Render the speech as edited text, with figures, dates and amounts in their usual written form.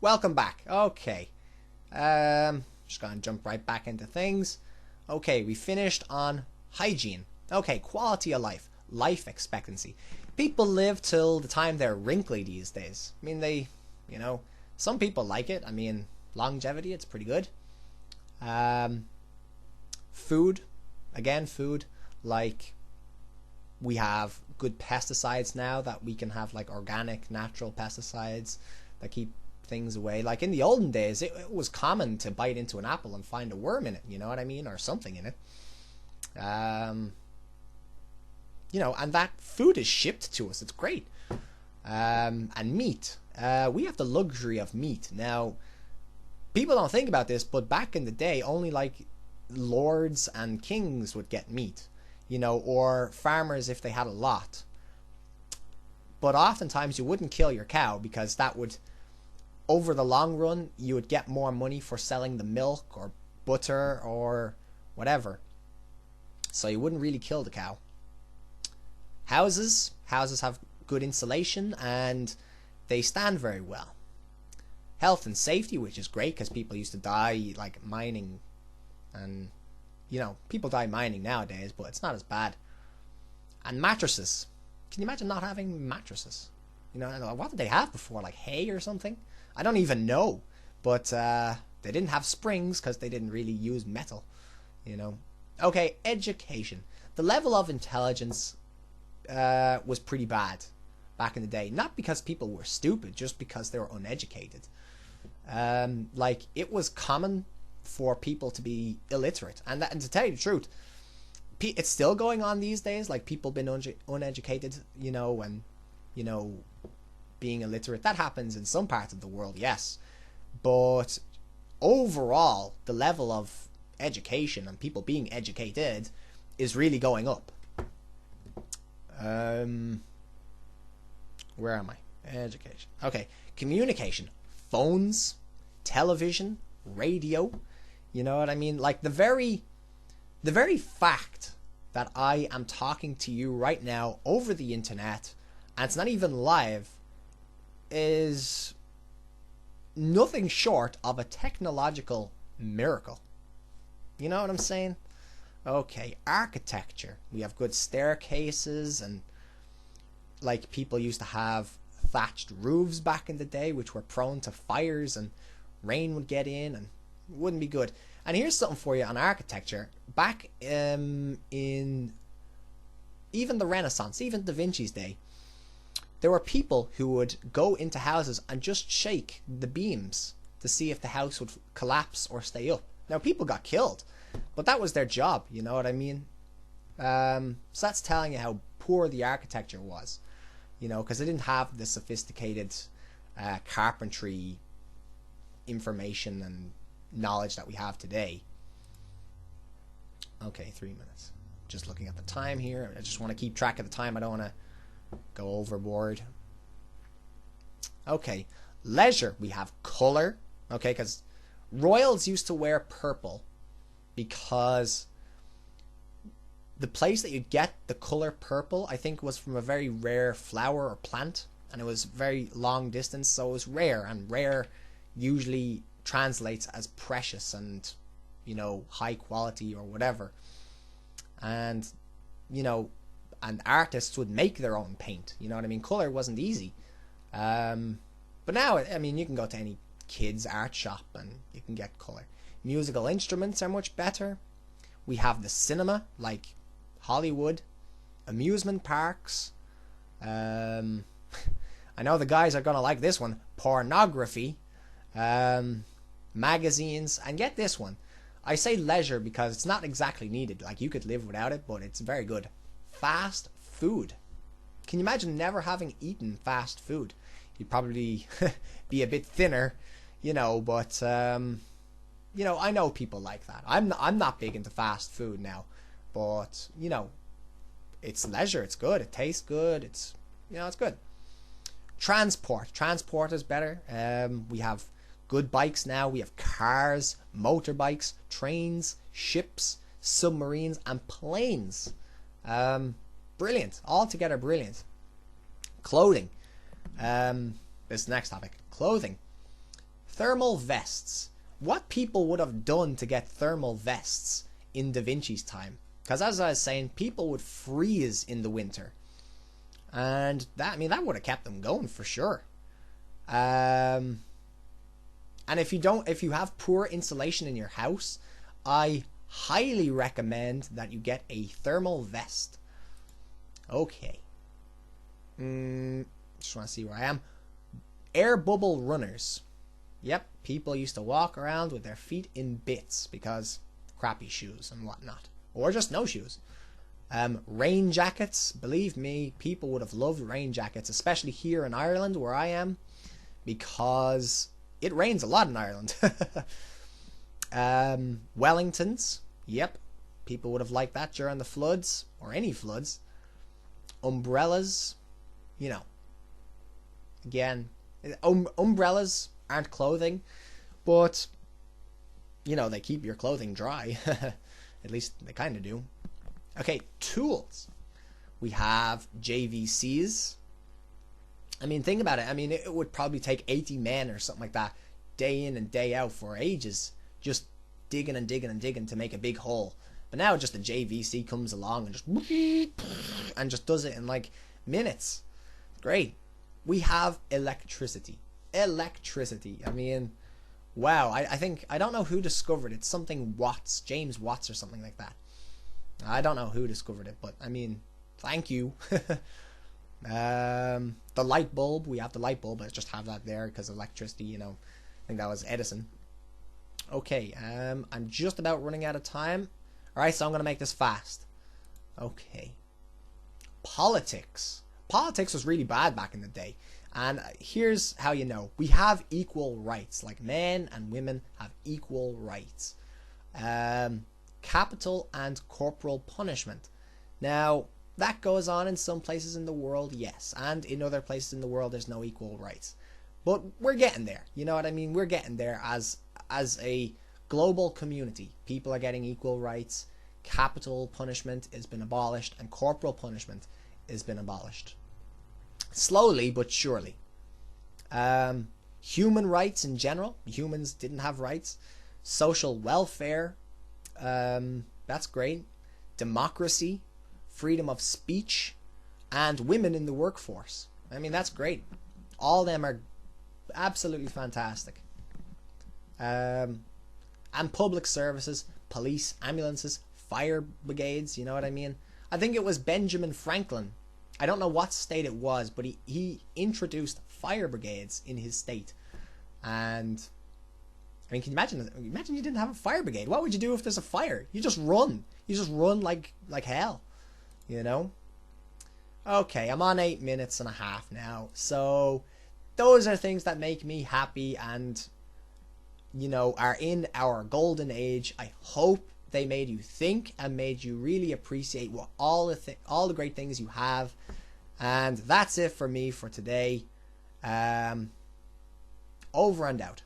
Welcome back. Okay. Just gonna jump right back into things. Okay, we finished on hygiene. Okay, quality of life. Life expectancy. People live till the time they're wrinkly these days. I mean, some people like it. I mean, longevity, it's pretty good. Food. Again, food. Like, we have good pesticides now that we can have, like, organic, natural pesticides that keep things away. Like, in the olden days, it was common to bite into an apple and find a worm in it, you know what I mean? Or something in it. And that food is shipped to us. It's great. And meat. We have the luxury of meat. Now, people don't think about this, but back in the day, only, like, lords and kings would get meat. Or farmers if they had a lot. But oftentimes you wouldn't kill your cow because that would, over the long run, you would get more money for selling the milk or butter or whatever. So you wouldn't really kill the cow. Houses have good insulation and they stand very well. Health and safety, which is great because people used to die like mining and people die mining nowadays, but it's not as bad. And mattresses. Can you imagine not having mattresses? What did they have before? Like hay or something? I don't even know. But they didn't have springs because they didn't really use metal. Okay, education. The level of intelligence was pretty bad back in the day. Not because people were stupid, just because they were uneducated. It was common for people to be illiterate, and to tell you the truth, it's still going on these days. Like, people being uneducated, and being illiterate. That happens in some parts of the world, yes, but overall, the level of education and people being educated is really going up. Where am I? Education. Okay, communication, phones, television, radio. You know what I mean? Like, the very fact that I am talking to you right now over the internet, and it's not even live, is nothing short of a technological miracle. You know what I'm saying? Okay, architecture. We have good staircases, and like, people used to have thatched roofs back in the day, which were prone to fires, and rain would get in and wouldn't be good. And here's something for you on architecture. Back in even the Renaissance, even Da Vinci's day, there were people who would go into houses and just shake the beams to see if the house would collapse or stay up. Now, people got killed, but that was their job, you know what I mean? So that's telling you how poor the architecture was, because they didn't have the sophisticated carpentry information and knowledge that we have today. Okay, 3 minutes. Just looking at the time here. I just want to keep track of the time. I don't want to go overboard. Okay, leisure. We have color. Okay, because royals used to wear purple because the place that you get the color purple, I think, was from a very rare flower or plant, and it was very long distance, so it was rare, and rare usually translates as precious and high quality or whatever. And and artists would make their own paint, you know what I mean? Color wasn't easy, but now, I mean, you can go to any kids art shop and you can get color. Musical instruments are much better. We have the cinema, like Hollywood, amusement parks. I know the guys are gonna like this one. Pornography. Magazines, and get this one. I say leisure because it's not exactly needed. Like, you could live without it, but it's very good. Fast food. Can you imagine never having eaten fast food? You'd probably be a bit thinner, but I know people like that. I'm not big into fast food now, but it's leisure. It's good. It tastes good. It's good. Transport is better. We have good bikes now. We have cars, motorbikes, trains, ships, submarines, and planes. Brilliant. Altogether brilliant. Clothing. This next topic. Clothing. thermal vests. What people would have done to get thermal vests in Da Vinci's time? Because as I was saying, people would freeze in the winter. And that, I mean, that would have kept them going for sure. And if you have poor insulation in your house, I highly recommend that you get a thermal vest. Okay. Just want to see where I am. Air bubble runners. Yep, people used to walk around with their feet in bits because crappy shoes and whatnot. Or just no shoes. Rain jackets. Believe me, people would have loved rain jackets, especially here in Ireland where I am, because it rains a lot in Ireland. Wellingtons. Yep, people would have liked that during the floods, or any floods. Umbrellas. You know, again, umbrellas aren't clothing, but, you know, they keep your clothing dry. At least they kind of do. Okay, tools. We have JVCs. I mean, think about it. I mean, it would probably take 80 men or something like that, day in and day out for ages, just digging and digging and digging to make a big hole. But now just a JVC comes along and just does it in like minutes. Great. We have electricity. Electricity. I mean, wow. I think, I don't know who discovered it. Something Watts, James Watts or something like that. I don't know who discovered it, but I mean, thank you. The light bulb. We have the light bulb. Let's just have that there because of electricity, you know. I think that was Edison. Okay, I'm just about running out of time. Alright, so I'm going to make this fast. Okay. Politics. Politics was really bad back in the day. And here's how you know. We have equal rights. Like, men and women have equal rights. Capital and corporal punishment. Now, that goes on in some places in the world, yes. And in other places in the world, there's no equal rights. But we're getting there. You know what I mean? We're getting there as a global community. People are getting equal rights. Capital punishment has been abolished. And corporal punishment has been abolished. Slowly but surely. Human rights in general. Humans didn't have rights. Social welfare. That's great. Democracy. Freedom of speech. And women in the workforce. I mean, that's great. All of them are absolutely fantastic. And public services. Police, ambulances, fire brigades. You know what I mean? I think it was Benjamin Franklin. I don't know what state it was, but he introduced fire brigades in his state. And I mean, can you imagine? Imagine you didn't have a fire brigade. What would you do if there's a fire? You just run. You just run like hell. You know? Okay, I'm on 8 minutes and a half now. So those are things that make me happy and, you know, are in our golden age. I hope they made you think and made you really appreciate what all the great things you have. And that's it for me for today. Over and out.